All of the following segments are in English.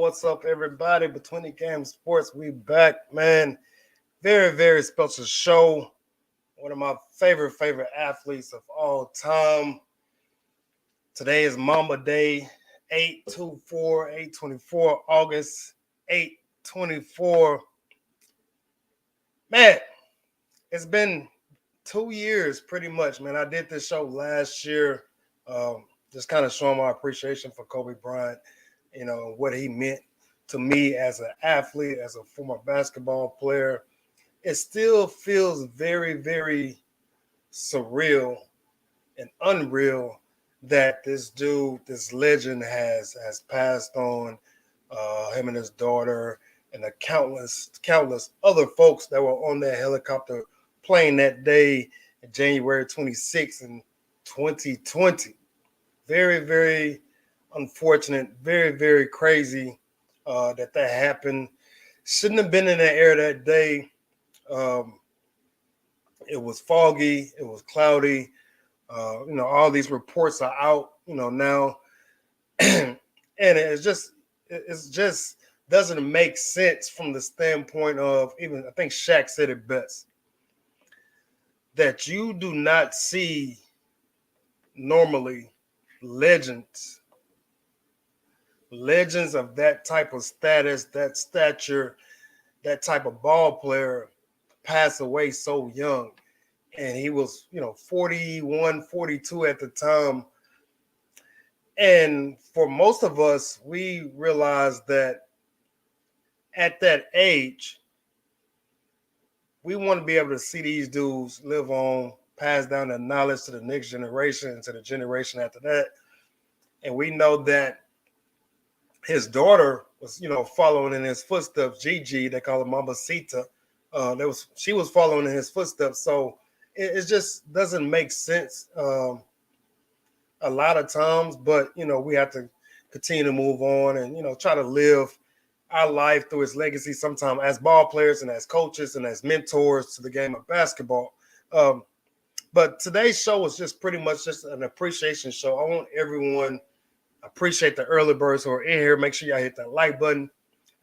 What's up, everybody? Between the Game Sports, we back, man. Very, very special show. One of my favorite athletes of all time. Today is Mamba Day, 8/24, August 8/24. Man, it's been 2 years pretty much, man. I did this show last year, just kind of showing my appreciation for Kobe Bryant, what he meant to me as an athlete, as a former basketball player. It still feels very, very surreal and unreal that this dude, this legend, has passed on. Him and his daughter, and the countless other folks that were on that helicopter plane that day, January 26th in 2020. Very, very unfortunate, very, very crazy that happened. Shouldn't have been in that air that day. Um, it was foggy, it was cloudy. All these reports are out, now, and it's just doesn't make sense from the standpoint of, even I think Shaq said it best, that you do not see normally legends legends of that type of status, that stature, that type of ball player pass away so young. And he was, 41, 42 at the time. And for most of us, we realized that at that age, we want to be able to see these dudes live on, pass down the knowledge to the next generation and to the generation after that. And we know that his daughter was, following in his footsteps. Gigi, they call her Mama Sita. She was following in his footsteps. So it just doesn't make sense a lot of times. But we have to continue to move on and try to live our life through his legacy. Sometimes as ball players and as coaches and as mentors to the game of basketball. But today's show was just pretty much just an appreciation show. I want everyone. Appreciate the early birds who are in here. Make sure y'all hit that like button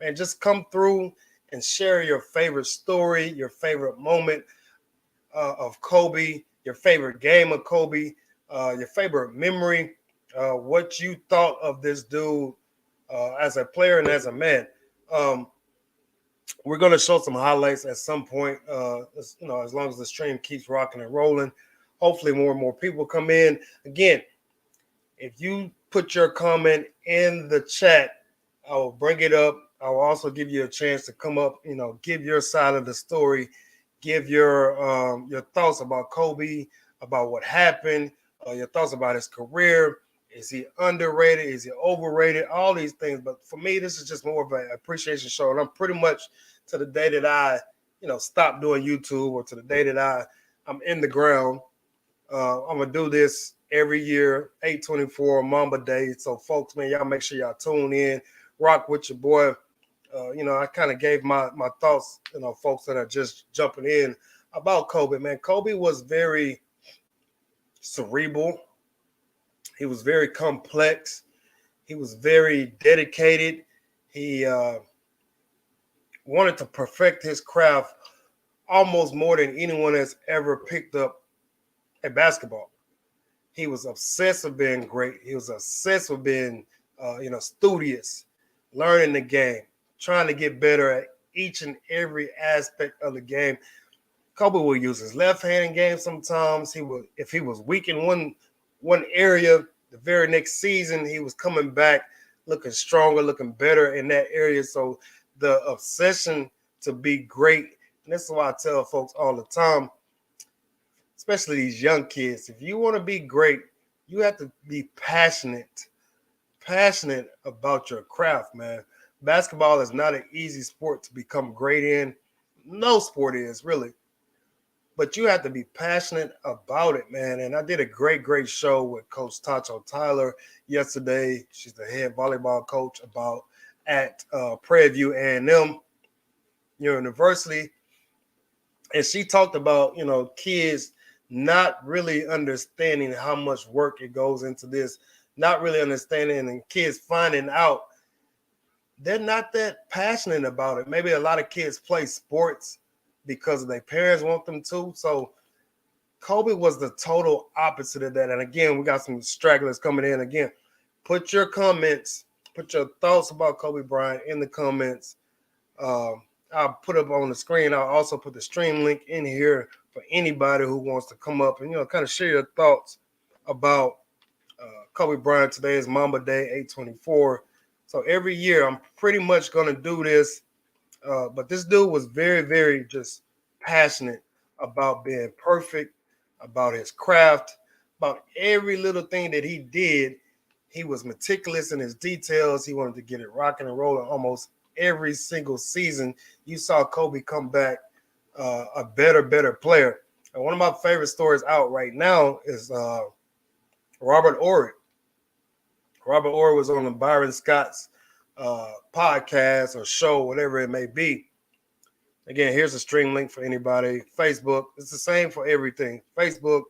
and just come through and share your favorite story, your favorite moment of Kobe, your favorite game of Kobe, your favorite memory, what you thought of this dude as a player and as a man. We're going to show some highlights at some point, as long as the stream keeps rocking and rolling. Hopefully more and more people come in. Again, if you put your comment in the chat, I will bring it up. I will also give you a chance to come up, give your side of the story, give your thoughts about Kobe, about what happened, your thoughts about his career. Is he underrated? Is he overrated? All these things. But for me, this is just more of an appreciation show. And I'm pretty much to the day that I, stop doing YouTube, or to the day that I'm in the ground. I'm going to do this every year, 8/24 Mamba Day. So, folks, man, y'all make sure y'all tune in, rock with your boy. I kind of gave my thoughts, folks that are just jumping in about Kobe, man. Kobe was very cerebral. He was very complex. He was very dedicated. He wanted to perfect his craft almost more than anyone has ever picked up at basketball. He was obsessed with being great. He was obsessed with being, studious, learning the game, trying to get better at each and every aspect of the game. Kobe would use his left-handed game sometimes. If he was weak in one area, the very next season he was coming back, looking stronger, looking better in that area. So the obsession to be great, and this is why I tell folks all the time, especially these young kids, if you want to be great, you have to be passionate about your craft, man. Basketball is not an easy sport to become great in. No sport is, really. But you have to be passionate about it, man. And I did a great show with Coach Tacho Tyler yesterday. She's the head volleyball coach at Prairie View A&M University. And she talked about, kids not really understanding how much work it goes into this, not really understanding, and kids finding out they're not that passionate about it. Maybe a lot of kids play sports because their parents want them to. So Kobe was the total opposite of that. And again, we got some stragglers coming in again. Put your comments, put your thoughts about Kobe Bryant in the comments. Um, I'll put up on the screen. I'll also put the stream link in here for anybody who wants to come up and kind of share your thoughts about Kobe Bryant. Today is Mamba Day 824. So every year I'm pretty much gonna do this. But this dude was very, very just passionate about being perfect, about his craft, about every little thing that he did. He was meticulous in his details. He wanted to get it rocking and rolling almost every single season. You saw Kobe come back a better player. And one of my favorite stories out right now is Robert Ory. Robert Ory was on the Byron Scott's podcast or show, whatever it may be. Again, here's a stream link for anybody. Facebook, it's the same for everything. Facebook,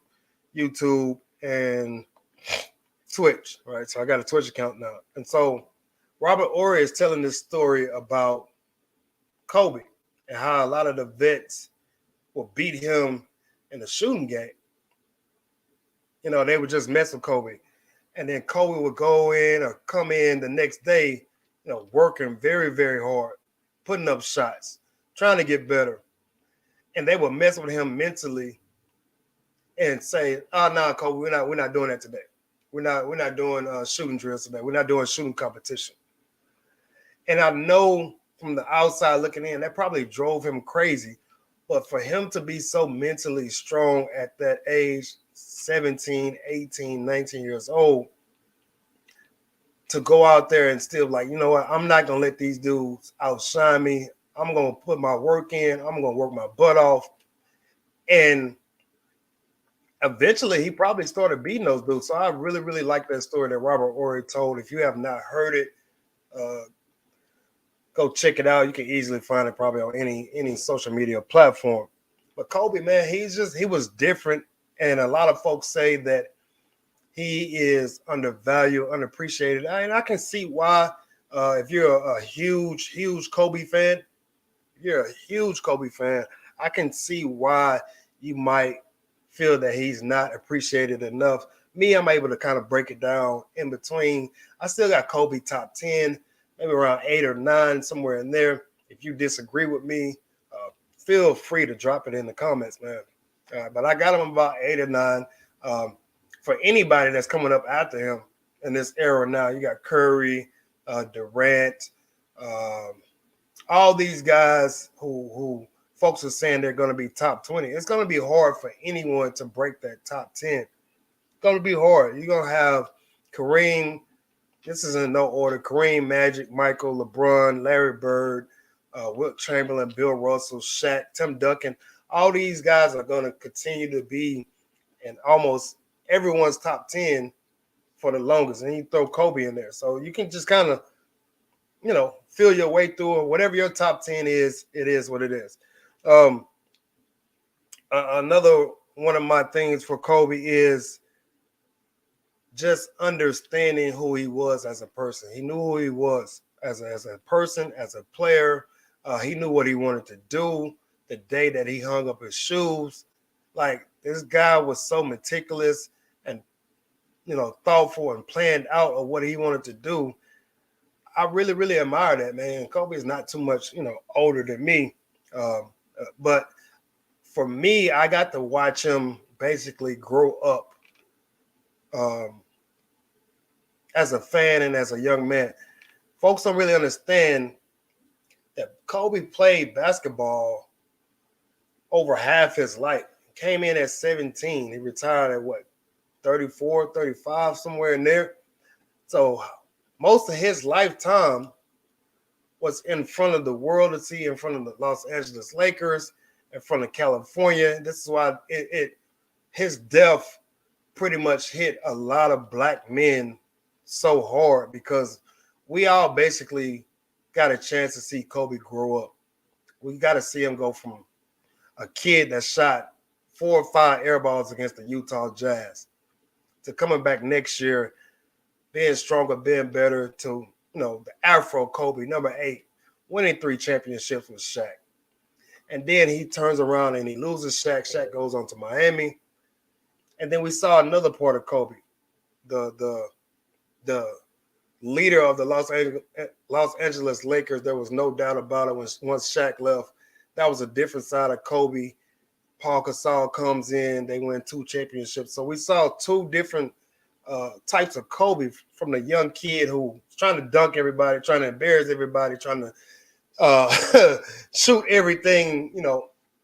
YouTube, and Twitch, right? So I got a Twitch account now. And so Robert Ory is telling this story about Kobe and how a lot of the vets will beat him in the shooting game. They would just mess with Kobe. And then Kobe would go in or come in the next day, working very, very hard, putting up shots, trying to get better. And they would mess with him mentally and say, "Oh no, Kobe, we're not doing that today. We're not doing shooting drills today. We're not doing shooting competition." And I know from the outside looking in, that probably drove him crazy. But for him to be so mentally strong at that age, 17, 18, 19 years old, to go out there and still like, you know what, I'm not going to let these dudes outshine me. I'm going to put my work in. I'm going to work my butt off. And eventually he probably started beating those dudes. So I really, really like that story that Robert Ory told. If you have not heard it, go check it out. You can easily find it probably on any social media platform. But Kobe, man, he was different. And a lot of folks say that he is undervalued, unappreciated. And I can see why. If you're a huge Kobe fan, I can see why you might feel that he's not appreciated enough. Me, I'm able to kind of break it down in between. I still got Kobe top 10, maybe around 8 or 9, somewhere in there. If you disagree with me, feel free to drop it in the comments, man. But I got him about 8 or 9. For anybody that's coming up after him in this era now, you got Curry, Durant, all these guys who folks are saying they're going to be top 20. It's going to be hard for anyone to break that top 10. It's going to be hard. You're going to have Kareem. This is in no order. Kareem, Magic, Michael, LeBron, Larry Bird, Wilt Chamberlain, Bill Russell, Shaq, Tim Duncan. All these guys are going to continue to be in almost everyone's top 10 for the longest. And you throw Kobe in there. So you can just kind of, feel your way through it. Whatever your top 10 is, it is what it is. Another one of my things for Kobe is just understanding who he was as a person. He knew who he was as a person, as a player. He knew what he wanted to do the day that he hung up his shoes. Like, this guy was so meticulous and, thoughtful and planned out of what he wanted to do. I really, really admire that, man. Kobe is not too much, older than me. But for me, I got to watch him basically grow up as a fan and as a young man. Folks don't really understand that Kobe played basketball over half his life. Came in at 17. He retired at 34, 35, somewhere in there. So most of his lifetime was in front of the world to see, in front of the Los Angeles Lakers, in front of California. This is why his death pretty much hit a lot of black men so hard, because we all basically got a chance to see Kobe grow up. We got to see him go from a kid that shot 4 or 5 air balls against the Utah Jazz to coming back next year, being stronger, being better, to, the Afro Kobe, number 8, winning 3 championships with Shaq. And then he turns around and he loses Shaq. Shaq goes on to Miami. And then we saw another part of Kobe, the leader of the Los Angeles Lakers. There was no doubt about it. Once Shaq left, that was a different side of Kobe. Paul Gasol comes in. They win 2 championships. So we saw 2 different types of Kobe, from the young kid who was trying to dunk everybody, trying to embarrass everybody, trying to shoot everything,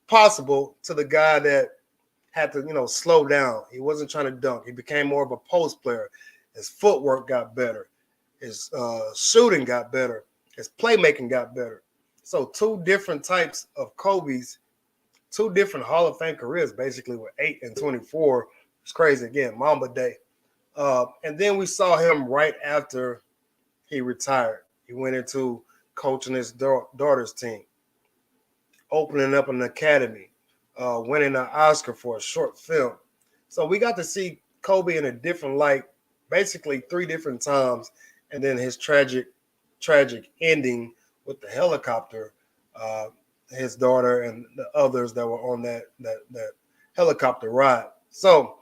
possible, to the guy that had to, slow down. He wasn't trying to dunk. He became more of a post player. His footwork got better. His shooting got better. His playmaking got better. So 2 different types of Kobe's, 2 different Hall of Fame careers, basically, with 8 and 24. It's crazy. Again, Mamba Day. And then we saw him right after he retired. He went into coaching his daughter's team, opening up an academy, winning an Oscar for a short film. So we got to see Kobe in a different light, basically 3 different times, and then his tragic ending with the helicopter, his daughter and the others that were on that helicopter ride. So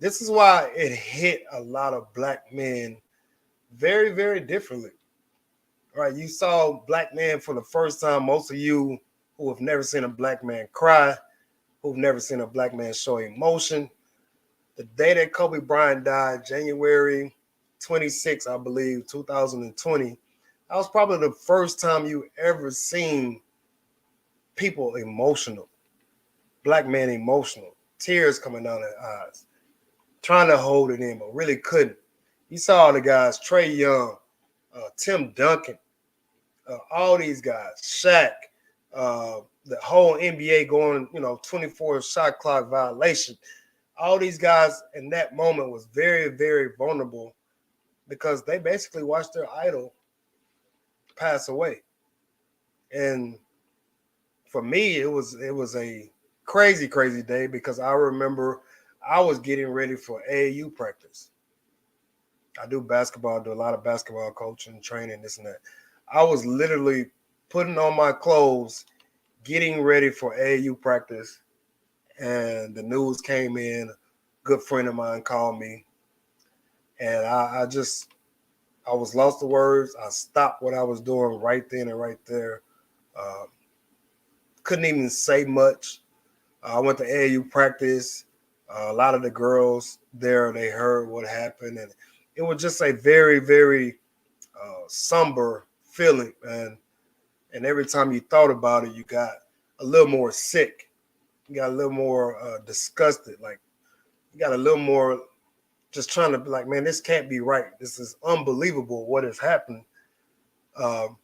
this is why it hit a lot of black men very, very differently. Right? You saw black men for the first time. Most of you who have never seen a black man cry, who've never seen a black man show emotion. The day that Kobe Bryant died, January 26, I believe, 2020, that was probably the first time you ever seen people emotional, black men emotional, tears coming down their eyes, trying to hold it in, but really couldn't. You saw the guys, Trae Young, Tim Duncan, all these guys, Shaq, the whole NBA going, 24 shot clock violation. All these guys in that moment was very, very vulnerable because they basically watched their idol pass away. And for me, it was a crazy, crazy day because I remember I was getting ready for AAU practice. I do basketball, do a lot of basketball coaching, training, this and that. I was literally putting on my clothes, getting ready for AAU practice, and the news came in. A good friend of mine called me, and I was lost for words. I stopped what I was doing right then and right there. Couldn't even say much. I went to AAU practice. A lot of the girls there, they heard what happened, and it was just a very, very somber feeling, and every time you thought about it, you got a little more sick. You got a little more disgusted. Like, you got a little more just trying to be like, man, this can't be right. This is unbelievable what has happened. And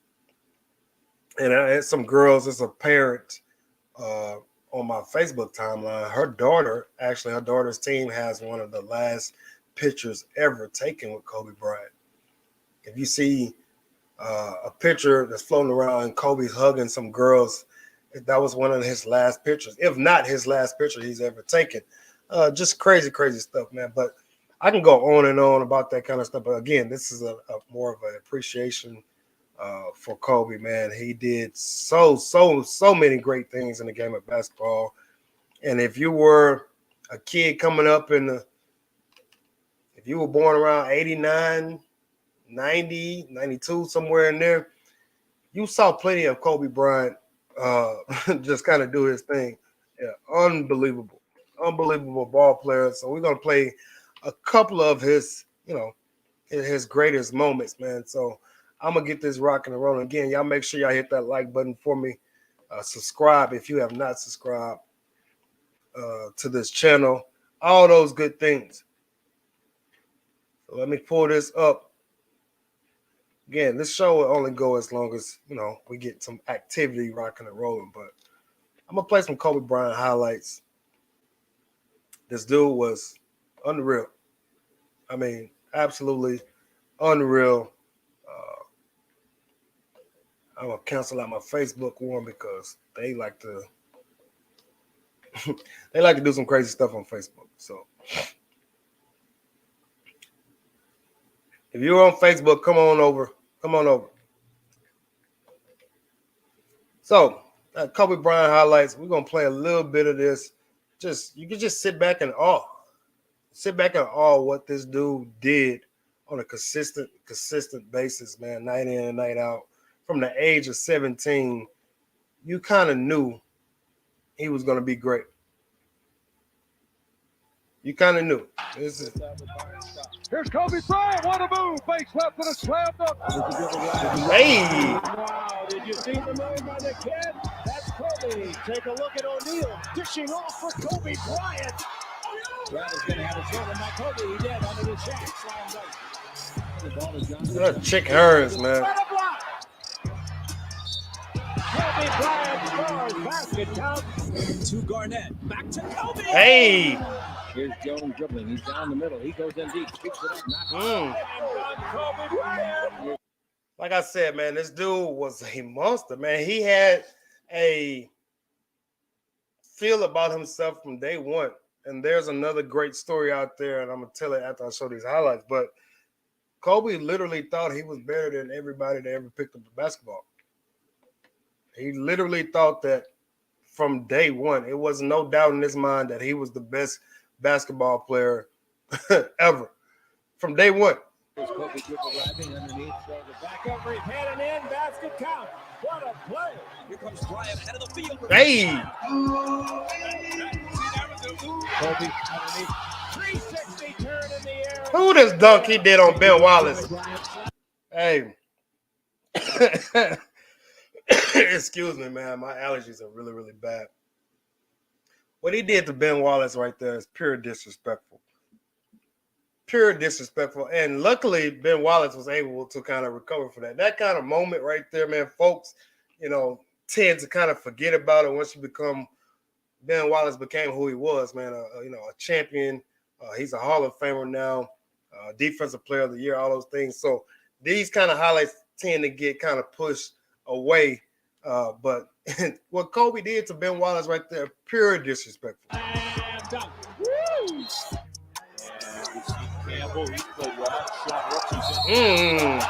I had some girls, as a parent, on my Facebook timeline, her daughter's team has one of the last pictures ever taken with Kobe Bryant. If you see a picture that's floating around and Kobe's hugging some girls, that was one of his last pictures, if not his last picture he's ever taken. Just crazy, crazy stuff, man. But I can go on and on about that kind of stuff. But again, this is a more of an appreciation for Kobe, man. He did so many great things in the game of basketball. And if you were a kid coming up if you were born around 89, 90, 92, somewhere in there, you saw plenty of Kobe Bryant just kind of do his thing. Yeah, unbelievable ball player. So we're going to play a couple of his, his greatest moments, man. So I'm going to get this rocking and rolling. Again, y'all make sure y'all hit that like button for me. Subscribe if you have not subscribed to this channel. All those good things. So let me pull this up. Again, this show will only go as long as, we get some activity rocking and rolling. But I'm going to play some Kobe Bryant highlights. This dude was unreal. I mean, absolutely unreal. I'm going to cancel out my Facebook one because they like to do some crazy stuff on Facebook. So if you're on Facebook, come on over. Come on over. So, Kobe Bryant highlights. We're gonna play a little bit of this. You can just sit back and awe. Sit back and awe what this dude did on a consistent basis, man, night in and night out. From the age of 17, you kind of knew he was gonna be great. You kind of knew. Here's Kobe Bryant. What a move. Fakes left with a slam dunk. Hey. Wow. Did you see the move by the kid? That's Kobe. Take a look at O'Neal. Dishing off for Kobe Bryant. Brad is going to have a shot on by Kobe. He did under the check. Slam dunk. The ball is gone. That chick hers, man. Kobe Bryant scores. Basket count. To Garnett. Back to Kobe. Hey. Here's Jones dribbling. He's down the middle. He goes in deep. Picks it up. Kobe Bryant. Like I said, man, this dude was a monster, man. He had a feel about himself from day one. And there's another great story out there, and I'm going to tell it after I show these highlights. But Kobe literally thought he was better than everybody that ever picked up the basketball. He literally thought that from day one. It was no doubt in his mind that he was the best basketball player ever. From day one. Kobe driving underneath, throws it back over his head and in, basket count. What a play! Here comes Bryant ahead of the field. Hey! Kobe underneath, 360 turn in the air. Who this dunk he did on Ben Wallace? Hey. Excuse me, man. My allergies are really, really bad. What he did to Ben Wallace right there is pure disrespectful. Pure disrespectful. And luckily, Ben Wallace was able to kind of recover from that. That kind of moment right there, man, folks, tend to kind of forget about it once you become – Ben Wallace became who he was, man, a champion. He's a Hall of Famer now, Defensive Player of the Year, all those things. So these kind of highlights tend to get kind of pushed away. But what Kobe did to Ben Wallace right there, pure disrespectful. And dunk. Woo! Campbell, he played well. Shot rookies in.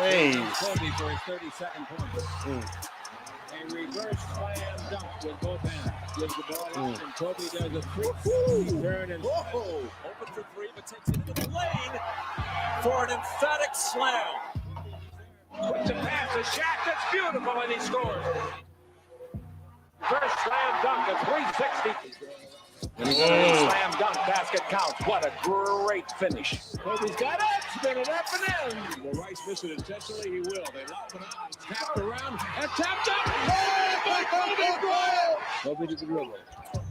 Hey. Kobe for his 32nd point. A reverse slam dunk with both hands. Gives the ball out, and Kobe does a 360 turn and Open for three, but takes it into the lane for an emphatic slam. puts a pass, a shot that's beautiful, and he scores. First slam dunk at 360. Slam dunk, basket counts. What a great finish. Kobe's got it, spin it up and in. The Rice miss it intentionally, he will. They lob it out, tapped around, and tapped up. By Kobe Bryant. Kobe to the dribble,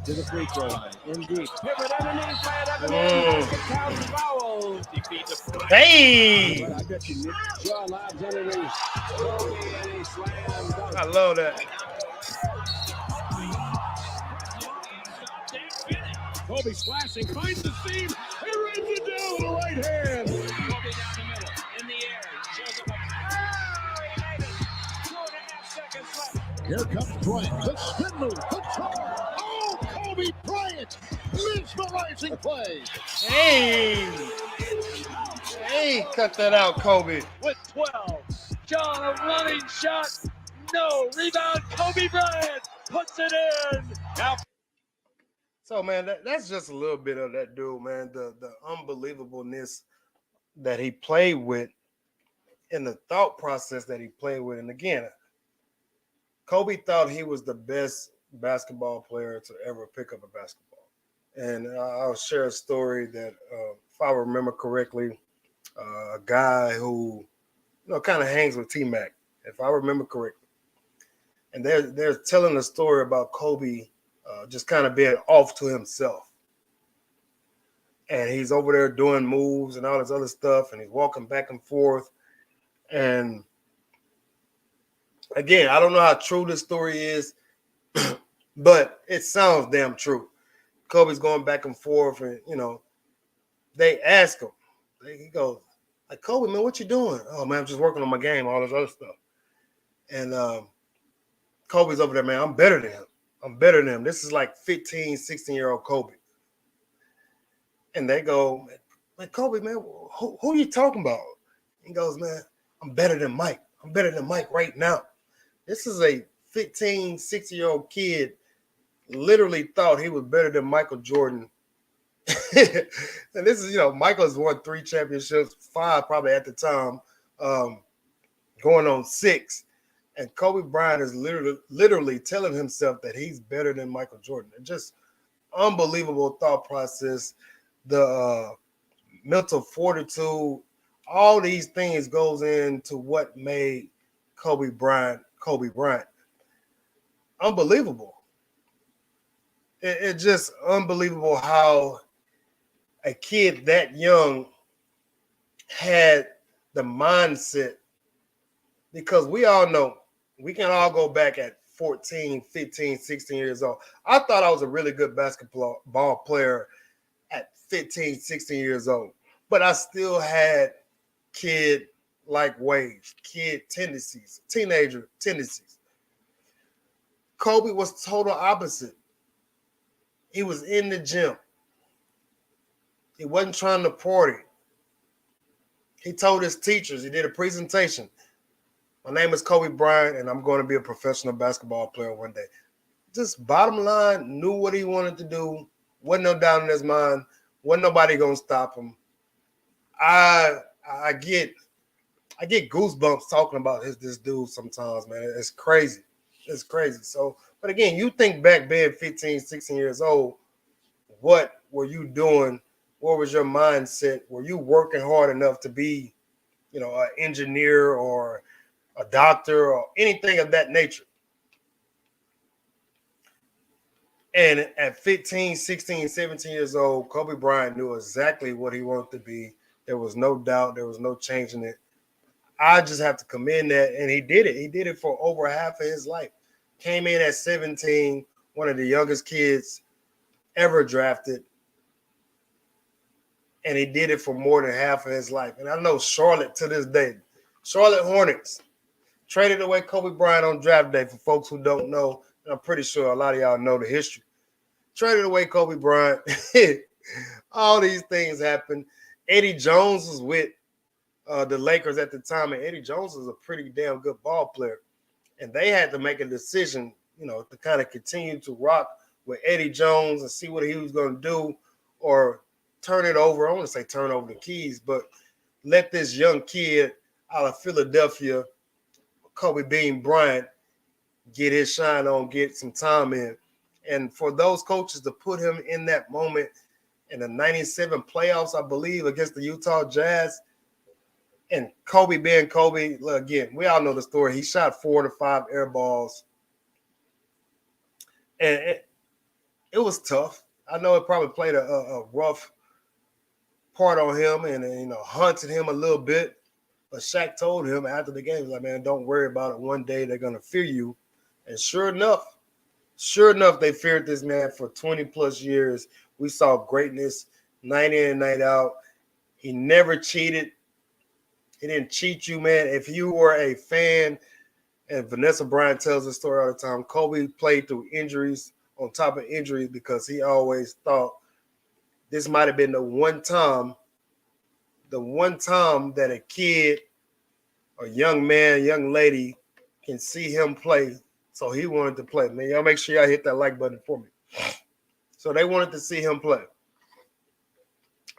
to the free throw line, in deep. Pivot underneath, flat up and in. Basket counts, foul. Defeat the Hey! I bet you Nick Jaw lobs underneath. Kobe and a slam dunk. I love that. Kobe slashing, finds the seam, he runs it down with the right hand. Kobe down the middle, in the air, shows him a he made it. 2.5 seconds left. Here comes Bryant, the spin move, the charge. Oh, Kobe Bryant, mesmerizing play. Hey, cut that out, Kobe. With 12, John, a running shot, no, rebound, Kobe Bryant puts it in. Now. So, man, that's just a little bit of that dude, man. The unbelievableness that he played with and the thought process that he played with. And again, Kobe thought he was the best basketball player to ever pick up a basketball. And I'll share a story that, if I remember correctly, a guy who, kind of hangs with T-Mac, if I remember correctly. And they're telling a story about Kobe just kind of being off to himself. And he's over there doing moves and all this other stuff, and he's walking back and forth. And again, I don't know how true this story is, but it sounds damn true. Kobe's going back and forth, and, they ask him. He goes, like, Kobe, man, what you doing? Oh, man, I'm just working on my game, all this other stuff. And Kobe's over there, man, I'm better than him. This is like 15, 16-year-old Kobe. And they go, man, Kobe, man, who are you talking about? He goes, man, I'm better than Mike. I'm better than Mike right now. This is a 15, 16-year-old kid literally thought he was better than Michael Jordan. And this is, Michael has won 3 championships, 5 probably at the time, going on 6. And Kobe Bryant is literally telling himself that he's better than Michael Jordan. And just unbelievable thought process, the mental fortitude, all these things goes into what made Kobe Bryant. Unbelievable. It's just unbelievable how a kid that young had the mindset, because we all know we can all go back at 14, 15, 16 years old. I thought I was a really good basketball player at 15, 16 years old, but I still had kid-like ways, kid tendencies, teenager tendencies. Kobe was total opposite. He was in the gym. He wasn't trying to party. He told his teachers, he did a presentation. My name is Kobe Bryant, and I'm going to be a professional basketball player one day. Just bottom line, knew what he wanted to do. Wasn't no doubt in his mind. Wasn't nobody going to stop him. I get goosebumps talking about this dude sometimes, man. It's crazy. It's crazy. So, but again, you think back being 15, 16 years old, what were you doing? What was your mindset? Were you working hard enough to be, an engineer or a doctor or anything of that nature? And at 15, 16, 17 years old, Kobe Bryant knew exactly what he wanted to be. There was no doubt. There was no changing it. I just have to commend that. And he did it. He did it for over half of his life. Came in at 17, one of the youngest kids ever drafted. And he did it for more than half of his life. And I know Charlotte to this day, Charlotte Hornets traded away Kobe Bryant on draft day. For folks who don't know, and I'm pretty sure a lot of y'all know the history. Traded away Kobe Bryant. All these things happened. Eddie Jones was with the Lakers at the time, and Eddie Jones was a pretty damn good ball player. And they had to make a decision, to kind of continue to rock with Eddie Jones and see what he was going to do, or turn it over. I want to say turn over the keys, but let this young kid out of Philadelphia, Kobe Bean Bryant, get his shine on, get some time in. And for those coaches to put him in that moment in the 97 playoffs, I believe, against the Utah Jazz, and Kobe being Kobe, again, we all know the story. He shot 4 to 5 air balls. And it was tough. I know it probably played a rough part on him and hunted him a little bit. But Shaq told him after the game, like, man, don't worry about it. One day they're going to fear you. And sure enough, they feared this man for 20 plus years. We saw greatness night in and night out. He never cheated. He didn't cheat you, man. If you were a fan, and Vanessa Bryant tells the story all the time, Kobe played through injuries on top of injuries because he always thought this might have been the one time that a kid, a young man, young lady can see him play. So he wanted to play. Man, y'all make sure y'all hit that like button for me. So they wanted to see him play.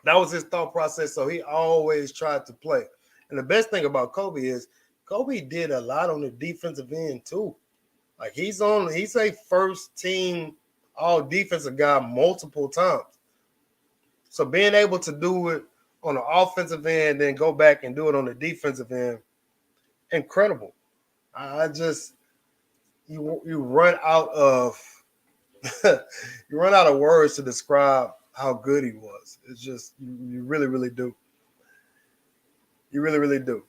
That was his thought process. So he always tried to play. And the best thing about Kobe is Kobe did a lot on the defensive end too. Like he's a first team all defensive guy multiple times. So being able to do it on the offensive end, then go back and do it on the defensive end, incredible. You run out of words to describe how good he was. It's just you really, really do. You really, really do.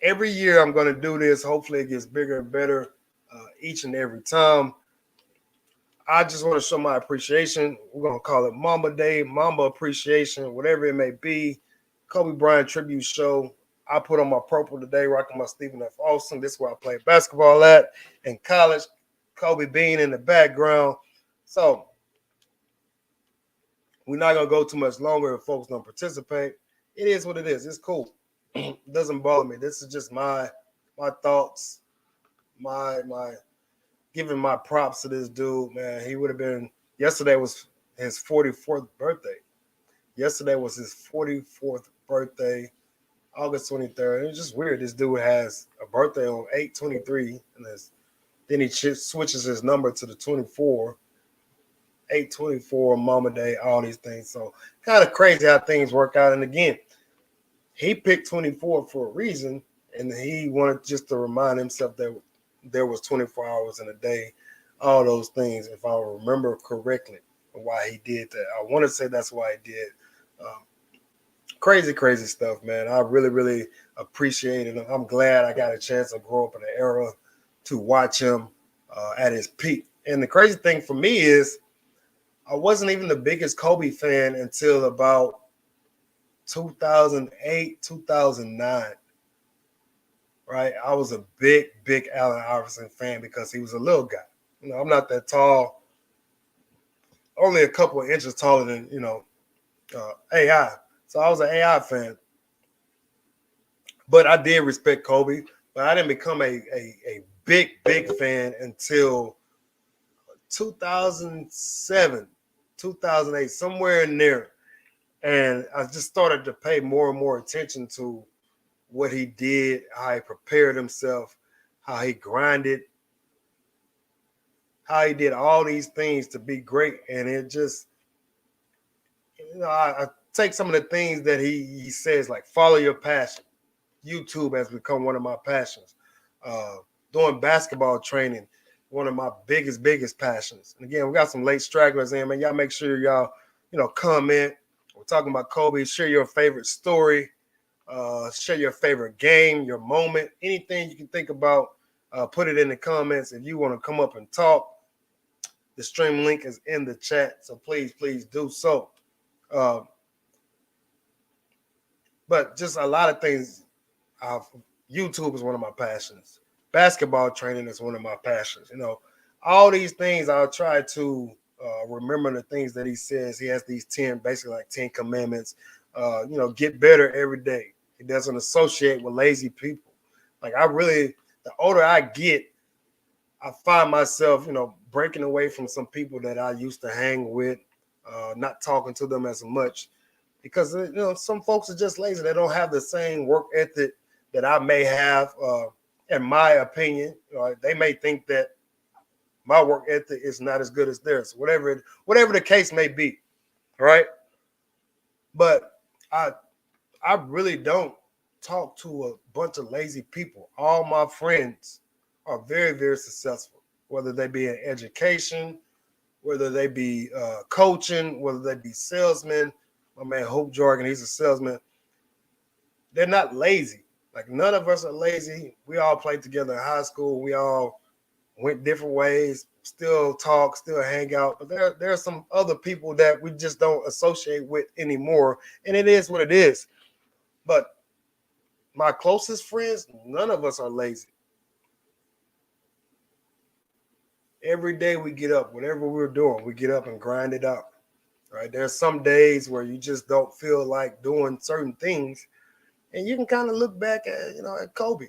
Every year I'm going to do this. Hopefully it gets bigger and better each and every time. I just want to show my appreciation. We're going to call it Mamba Day, Mamba Appreciation, whatever it may be. Kobe Bryant Tribute Show. I put on my purple today, rocking my Stephen F. Austin. This is where I played basketball at in college. Kobe Bean in the background. So we're not going to go too much longer if folks don't participate. It is what it is. It's cool. doesn't bother me. This is just my thoughts, my giving my props to this dude, man. He would have been yesterday was his 44th birthday. Yesterday was his 44th birthday, August 23rd. It's just weird. This dude has a birthday on 8/23, and then he switches his number to the 24, 8/24, Mama Day, all these things. So kind of crazy how things work out. And again, he picked 24 for a reason, and he wanted just to remind himself that there was 24 hours in a day, all those things, if I remember correctly, why he did that. I want to say that's why he did. Um, crazy stuff, man. I really, really appreciate it. I'm glad I got a chance to grow up in the era to watch him at his peak. And the crazy thing for me is I wasn't even the biggest Kobe fan until about 2008, 2009, right? I was a big Allen Iverson fan because he was a little guy. I'm not that tall, only a couple of inches taller than, AI. So I was an AI fan. But I did respect Kobe, but I didn't become a big fan until 2007, 2008, somewhere in there. And I just started to pay more and more attention to what he did, how he prepared himself, how he grinded, how he did all these things to be great. And it just, I take some of the things that he says, like follow your passion. YouTube has become one of my passions. Doing basketball training, one of my biggest passions. And again, we got some late stragglers in, man. Y'all make sure y'all, comment. We're talking about Kobe. Share your favorite story. Share your favorite game, your moment, anything you can think about. Put it in the comments. If you want to come up and talk, the stream link is in the chat. So please do so. But just a lot of things. YouTube is one of my passions. Basketball training is one of my passions. All these things I'll try to remember the things that he says. He has these 10, basically like 10 commandments. Get better every day. He doesn't associate with lazy people. Like the older I get, I find myself, breaking away from some people that I used to hang with, not talking to them as much because, some folks are just lazy. They don't have the same work ethic that I may have, in my opinion. They may think that my work ethic is not as good as theirs, whatever the case may be, right? But I really don't talk to a bunch of lazy people. All my friends are very successful, whether they be in education, whether they be coaching, whether they be salesmen. My man Hope Jorgen, he's a salesman. They're not lazy. Like none of us are lazy. We all played together in high school. We all went different ways, still talk, still hang out. But there are some other people that we just don't associate with anymore. And it is what it is. But my closest friends, none of us are lazy. Every day we get up, whatever we're doing, we get up and grind it out. Right? There's some days where you just don't feel like doing certain things. And you can kind of look back at Kobe.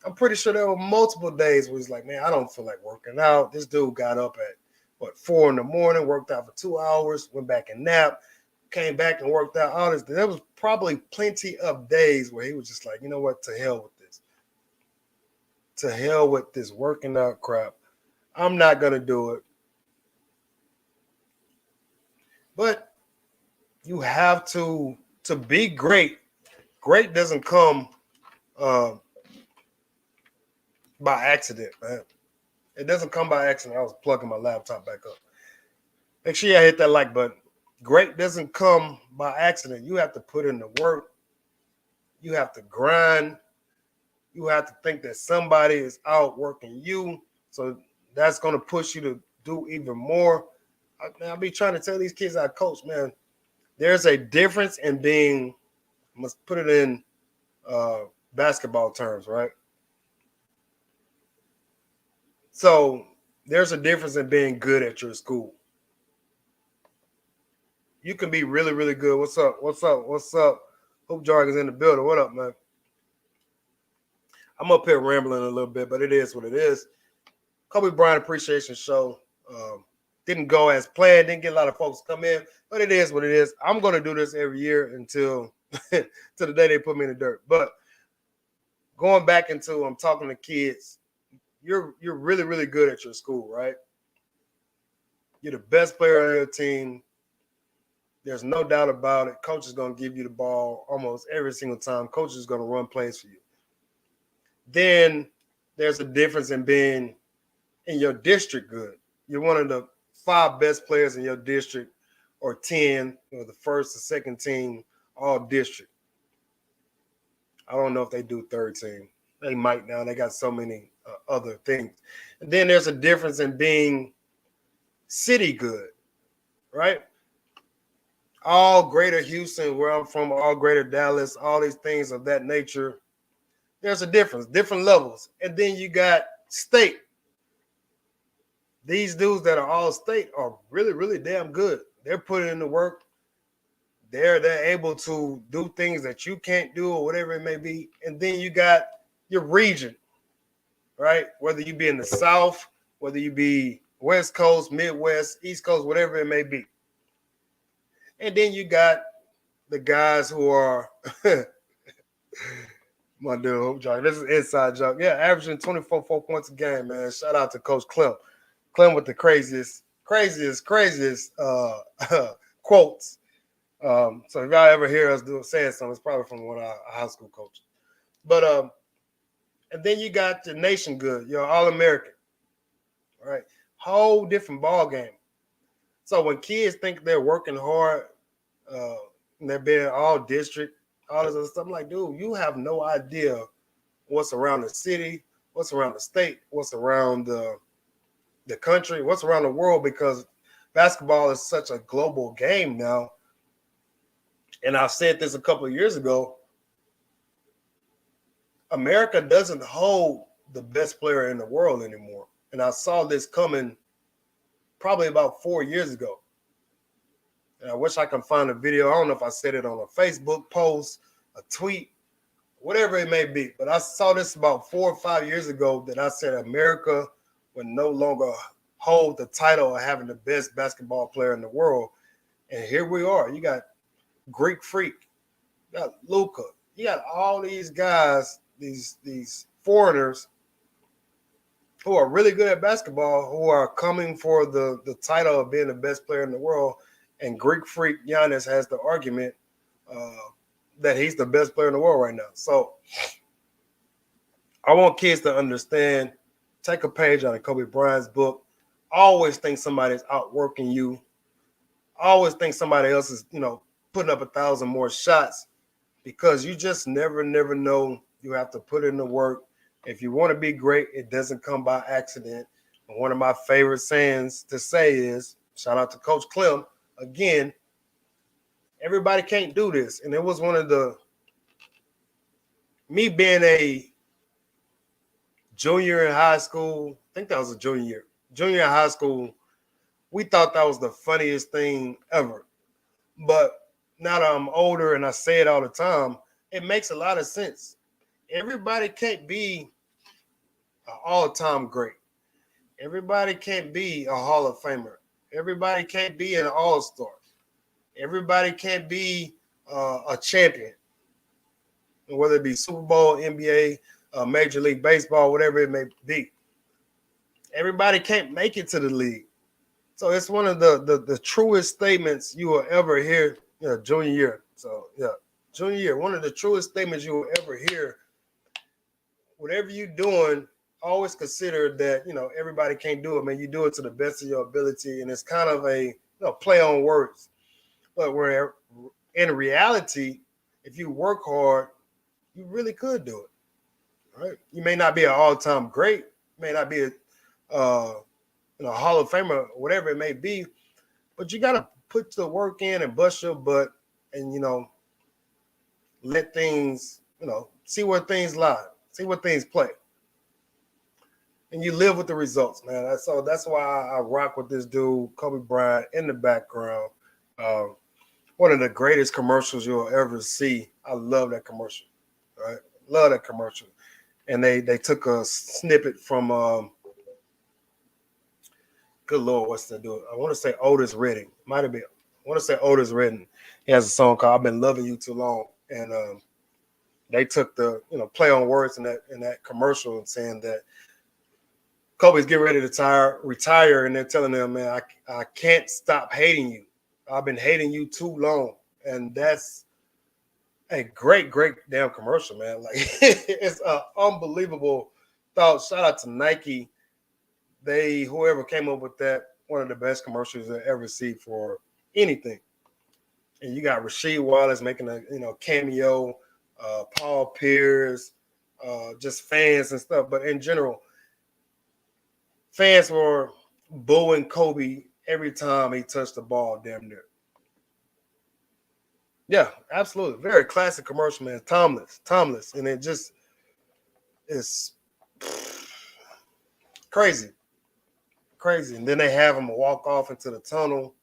I'm pretty sure there were multiple days where he's like, man, I don't feel like working out. This dude got up at 4 a.m, worked out for 2 hours, went back and napped, came back and worked out. Honestly, there was probably plenty of days where he was just like, you know what, to hell with this. To hell with this working out crap. I'm not going to do it. But you have to be great. Great doesn't come by accident, man. It doesn't come by accident. I was plugging my laptop back up. Make sure you hit that like button. Great doesn't come by accident. You have to put in the work. You have to grind. You have to think that somebody is outworking you. So that's going to push you to do even more. I'll be trying to tell these kids I coach, man, there's a difference in being, let's put it in basketball terms, right? So there's a difference in being good at your school. You can be really good. What's up? Hope Jargon's in the building. What up, man? I'm up here rambling a little bit, but it is what it is. Kobe Bryant Appreciation Show didn't go as planned. Didn't get a lot of folks come in, but it is what it is. I'm going to do this every year until to the day they put me in the dirt. But going back into I'm talking to kids. You're really, really good at your school, right? You're the best player on your team. There's no doubt about it. Coach is going to give you the ball almost every single time. Coach is going to run plays for you. Then there's a difference in being in your district good. You're one of the 5 best players in your district, or 10, or the first or second team all district. I don't know if they do third team. They might now. They got so many other things. And then there's a difference in being city good, right? All greater Houston, where I'm from, all greater Dallas, all these things of that nature. There's a difference, different levels. And then you got state. These dudes that are all state are really, really damn good. They're putting in the work. They're able to do things that you can't do or whatever it may be. And then you got your region, right? Whether you be in the South, whether you be West Coast, Midwest, East Coast, whatever it may be. And then you got the guys who are my dude, this is inside joke. Yeah, averaging 24 points a game, man. Shout out to Coach Clem. Clem with the craziest quotes. So if y'all ever hear us saying something, it's probably from one of our high school coaches. But and then you got your nation good, you're All-American. All right. Whole different ball game. So when kids think they're working hard, and they're being all district, all this other stuff, I'm like, dude, you have no idea what's around the city, what's around the state, what's around the country, what's around the world, because basketball is such a global game now. And I said this a couple of years ago. America doesn't hold the best player in the world anymore. And I saw this coming probably about 4 years ago. And I wish I could find a video. I don't know if I said it on a Facebook post, a tweet, whatever it may be. But I saw this about 4 or 5 years ago that I said America would no longer hold the title of having the best basketball player in the world. And here we are. You got Greek Freak, you got Luka, you got all these guys, these foreigners who are really good at basketball, who are coming for the title of being the best player in the world. And Greek Freak Giannis has the argument that he's the best player in the world right now. So I want kids to understand, take a page out of Kobe Bryant's book. Always think somebody's outworking you. Always think somebody else is, putting up 1,000 more shots, because you just never know. You have to put in the work. If you want to be great, it doesn't come by accident. And one of my favorite sayings to say is, shout out to Coach Clem, again, everybody can't do this. And it was one of me being a junior in high school, I think that was a junior in high school, we thought that was the funniest thing ever. But now that I'm older and I say it all the time, it makes a lot of sense. Everybody can't be an all-time great. Everybody can't be a Hall of Famer. Everybody can't be an all-star. Everybody can't be a champion, whether it be Super Bowl, NBA, Major League Baseball, whatever it may be. Everybody can't make it to the league. So it's one of the truest statements you will ever hear, junior year. So, junior year, one of the truest statements you will ever hear. Whatever you're doing, always consider that, everybody can't do it, man. You do it to the best of your ability. And it's kind of a play on words. But where in reality, if you work hard, you really could do it. Right? You may not be an all-time great, may not be a Hall of Famer, whatever it may be, but you got to put the work in and bust your butt and, let things, see where things lie, see where things play. And you live with the results, man. So that's why I rock with this dude, Kobe Bryant, in the background. One of the greatest commercials you'll ever see. I love that commercial, right? Love that commercial. and they took a snippet from good Lord, what's that do? I want to say Otis Redding. Might have been. I want to say Otis Redding. He has a song called "I've Been Loving You Too Long," and they took the play on words in that commercial and saying that Kobe's getting ready to retire, and they're telling him, man, I can't stop hating you. I've been hating you too long, and that's a great damn commercial, man. Like it's an unbelievable thought. Shout out to Nike. Whoever came up with that, one of the best commercials I ever see for anything. And you got Rasheed Wallace making a cameo, Paul Pierce, just fans and stuff. But in general, fans were booing Kobe every time he touched the ball, damn near. Yeah, absolutely. Very classic commercial, man. Timeless. And it just is crazy. And then they have him walk off into the tunnel.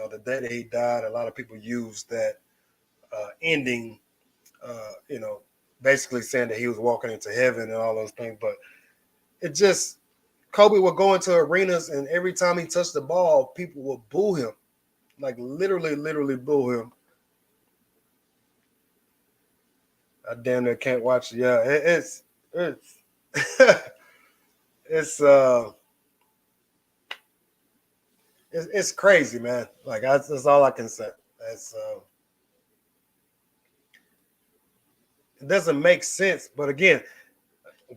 The day that he died, a lot of people used that ending, basically saying that he was walking into heaven and all those things. But it just, Kobe would go into arenas, and every time he touched the ball, people would boo him. Like literally boo him. I damn near can't watch it. Yeah, it's it's crazy, man. Like that's all I can say. That's it doesn't make sense. But again,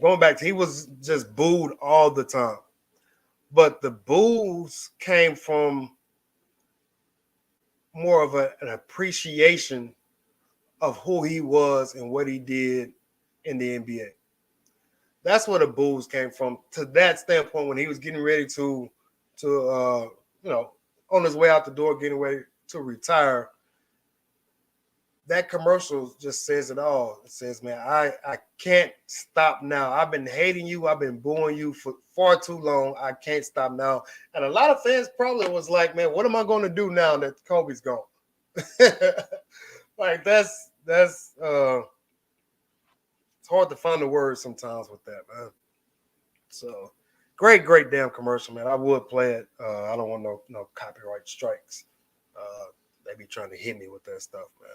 going back to, he was just booed all the time. But the boos came from more of an appreciation of who he was and what he did in the NBA. That's where the boos came from. To that standpoint, when he was getting ready to on his way out the door, getting ready to retire, that commercial just says it all. It says, man, I can't stop now. I've been hating you. I've been booing you for far too long. I can't stop now. And a lot of fans probably was like, man, what am I going to do now that Kobe's gone? Like that's it's hard to find the words sometimes with that, man. So great damn commercial, man. I would play it. I don't want no copyright strikes. They be trying to hit me with that stuff, man.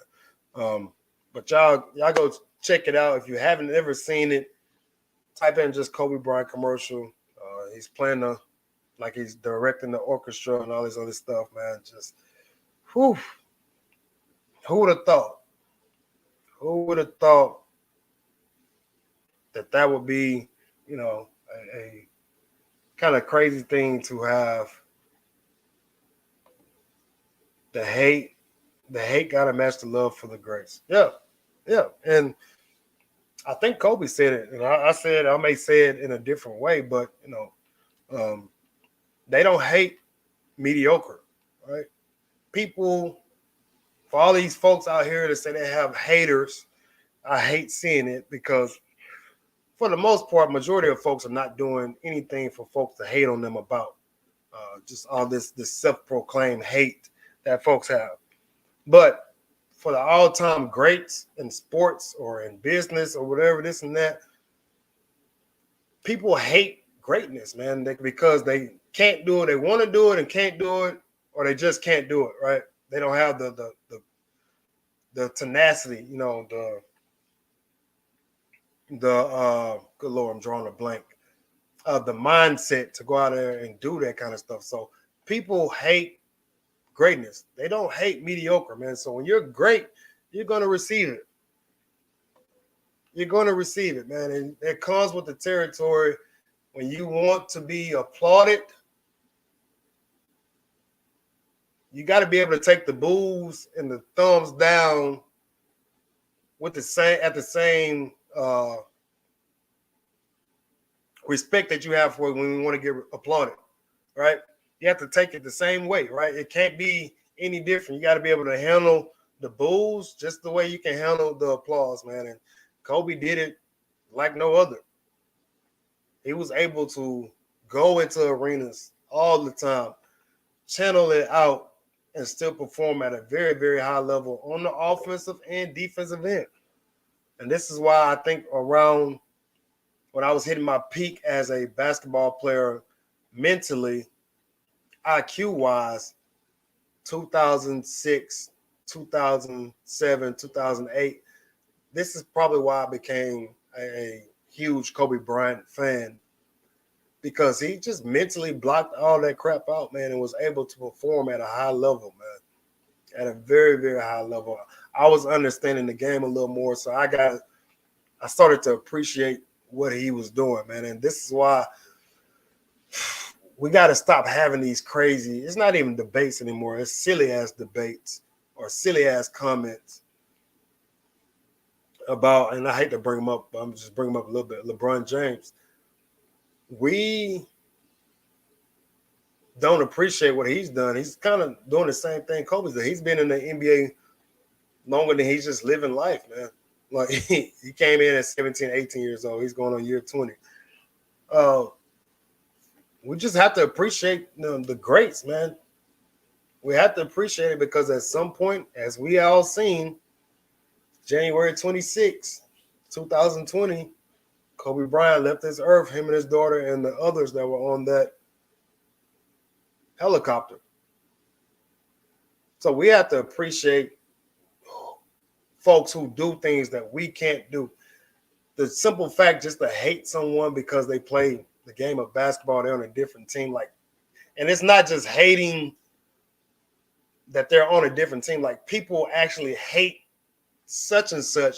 But y'all go check it out if you haven't ever seen it. Type in just Kobe Bryant commercial. He's playing like he's directing the orchestra and all this other stuff, man. Just whew. Who would have thought? Who would have thought that would be, a kind of crazy thing to have? The hate gotta match the love for the grace. Yeah. And I think Kobe said it, and I may say it in a different way, but they don't hate mediocre, right? People, for all these folks out here that say they have haters, I hate seeing it, because for the most part, majority of folks are not doing anything for folks to hate on them about. Just all this self-proclaimed hate that folks have. But for the all-time greats in sports or in business or whatever, this and that, people hate greatness, man, because they can't do it. They want to do it and can't do it, or they just can't do it, right? They don't have the tenacity, the good Lord, I'm drawing a blank, the mindset to go out there and do that kind of stuff. So people hate greatness. They don't hate mediocre, man. So when you're great, you're going to receive it. You're going to receive it, man. And it comes with the territory. When you want to be applauded, you got to be able to take the boos and the thumbs down with the same respect that you have for when you want to get applauded, right? You have to take it the same way, right? It can't be any different. You got to be able to handle the boos just the way you can handle the applause, man. And Kobe did it like no other. He was able to go into arenas all the time, channel it out, and still perform at a very, very high level on the offensive and defensive end. And this is why I think around when I was hitting my peak as a basketball player mentally, IQ wise, 2006, 2007, 2008, this is probably why I became a huge Kobe Bryant fan, because he just mentally blocked all that crap out, man, and was able to perform at a high level, man, at a very, very high level. I was understanding the game a little more, so I started to appreciate what he was doing, man. And this is why we got to stop having these crazy, it's not even debates anymore. It's silly ass debates or silly ass comments about, and I hate to bring him up, but I'm just bringing him up a little bit, LeBron James. We don't appreciate what he's done. He's kind of doing the same thing Kobe's done. He's been in the NBA longer than he's just living life, man. Like he came in at 17, 18 years old. He's going on year 20. We just have to appreciate the greats, man. We have to appreciate it because at some point, as we all seen, January 26, 2020, Kobe Bryant left this earth, him and his daughter and the others that were on that helicopter. So we have to appreciate folks who do things that we can't do. The simple fact just to hate someone because they play the game of basketball, they're on a different team, like, and it's not just hating that they're on a different team. Like, people actually hate such and such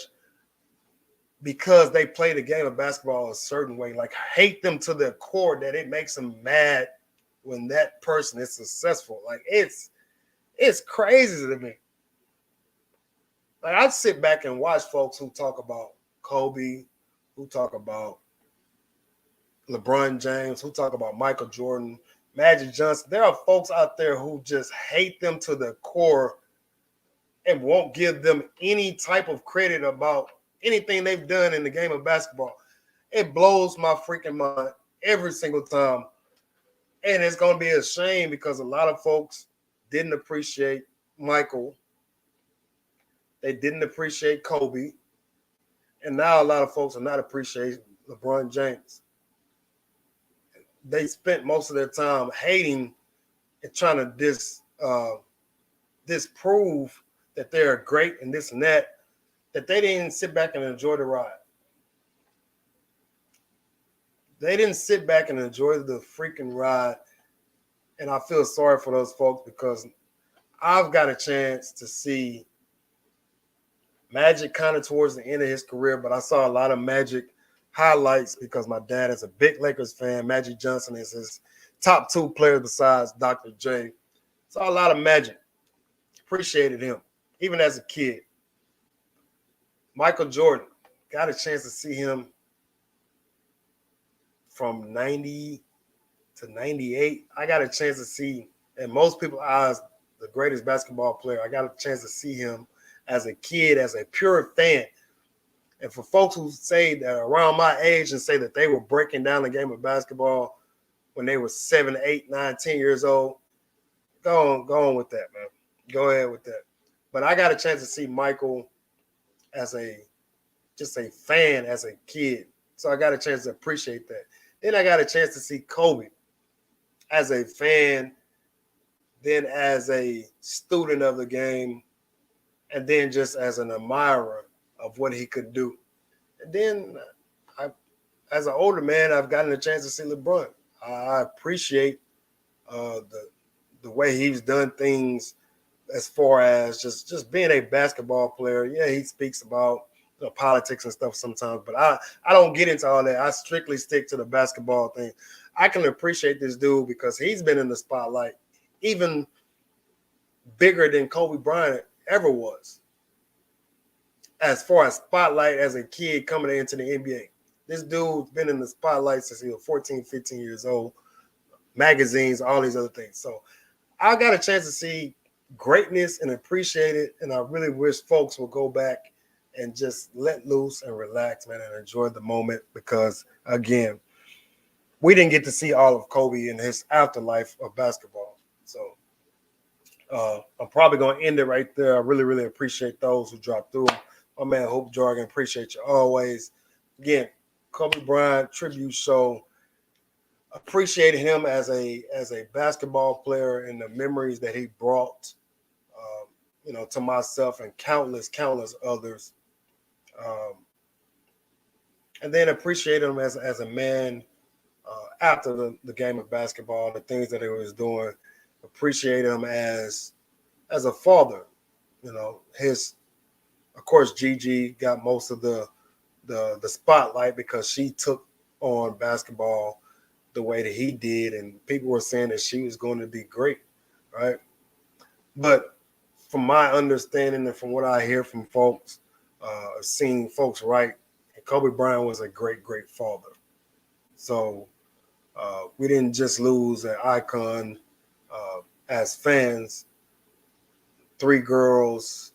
because they play the game of basketball a certain way, like hate them to their core, that it makes them mad when that person is successful. Like, it's crazy to me. Like, I'd sit back and watch folks who talk about Kobe, who talk about LeBron James, who talk about Michael Jordan, Magic Johnson. There are folks out there who just hate them to the core and won't give them any type of credit about anything they've done in the game of basketball. It blows my freaking mind every single time. And it's going to be a shame because a lot of folks didn't appreciate Michael. They didn't appreciate Kobe. And now a lot of folks are not appreciating LeBron James. They spent most of their time hating and trying to disprove that they're great and this and that they didn't sit back and enjoy the ride. They didn't sit back and enjoy the freaking ride. And I feel sorry for those folks because I've got a chance to see Magic kind of towards the end of his career, but I saw a lot of Magic highlights because my dad is a big Lakers fan. Magic Johnson is his top two players besides Dr. J. Saw a lot of Magic. Appreciated him, even as a kid. Michael Jordan, got a chance to see him from 90 to 98. I got a chance to see, in most people's eyes, the greatest basketball player. I got a chance to see him as a kid, as a pure fan. And for folks who say that around my age and say that they were breaking down the game of basketball when they were 7, 8, 9, 10 years old, go on with that, man. Go ahead with that. But I got a chance to see Michael as just a fan as a kid. So I got a chance to appreciate that. Then I got a chance to see Kobe as a fan, then as a student of the game, and then just as an admirer of what he could do. And then as an older man, I've gotten a chance to see LeBron. I appreciate the way he's done things as far as just being a basketball player. Yeah, he speaks about politics and stuff sometimes, but I don't get into all that. I strictly stick to the basketball thing. I can appreciate this dude because he's been in the spotlight even bigger than Kobe Bryant ever was. As far as spotlight as a kid coming into the NBA. This dude's been in the spotlight since he was 14, 15 years old. Magazines, all these other things. So I got a chance to see greatness and appreciate it, and I really wish folks would go back and just let loose and relax, man, and enjoy the moment because, again, we didn't get to see all of Kobe in his afterlife of basketball. So I'm probably going to end it right there. I really, really appreciate those who dropped through. My man Hope Jargon, appreciate you always. Again, Kobe Bryant tribute show. Appreciate him as a basketball player and the memories that he brought, to myself and countless others. Um, and then appreciate him as a man after the game of basketball, the things that he was doing. Appreciate him as a father. His, of course, Gigi got most of the spotlight because she took on basketball the way that he did, and people were saying that she was going to be great, right? But from my understanding and from what I hear from folks, seeing folks write, Kobe Bryant was a great father. So we didn't just lose an icon as fans. 3 girls,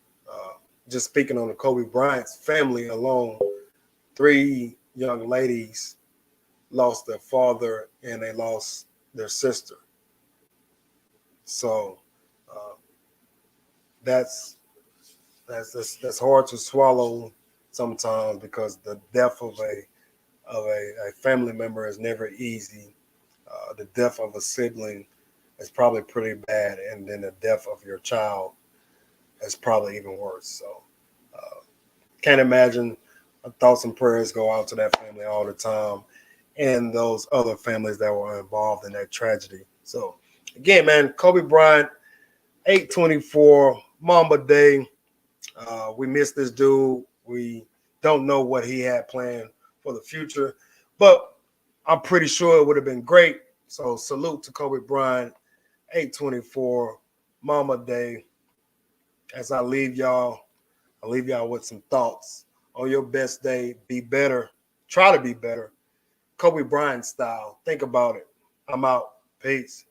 just speaking on the Kobe Bryant's family alone, 3 young ladies lost their father and they lost their sister. So that's hard to swallow sometimes because the death of a family member is never easy. The death of a sibling is probably pretty bad, and then the death of your child is probably even worse. So can't imagine. Thoughts and prayers go out to that family all the time, and those other families that were involved in that tragedy. So again, man, Kobe Bryant, 8/24, Mamba Day. We miss this dude. We don't know what he had planned for the future, but I'm pretty sure it would have been great. So salute to Kobe Bryant, 8/24, Mama Day. As I leave y'all with some thoughts. On your best day, be better. Try to be better. Kobe Bryant style. Think about it. I'm out. Peace.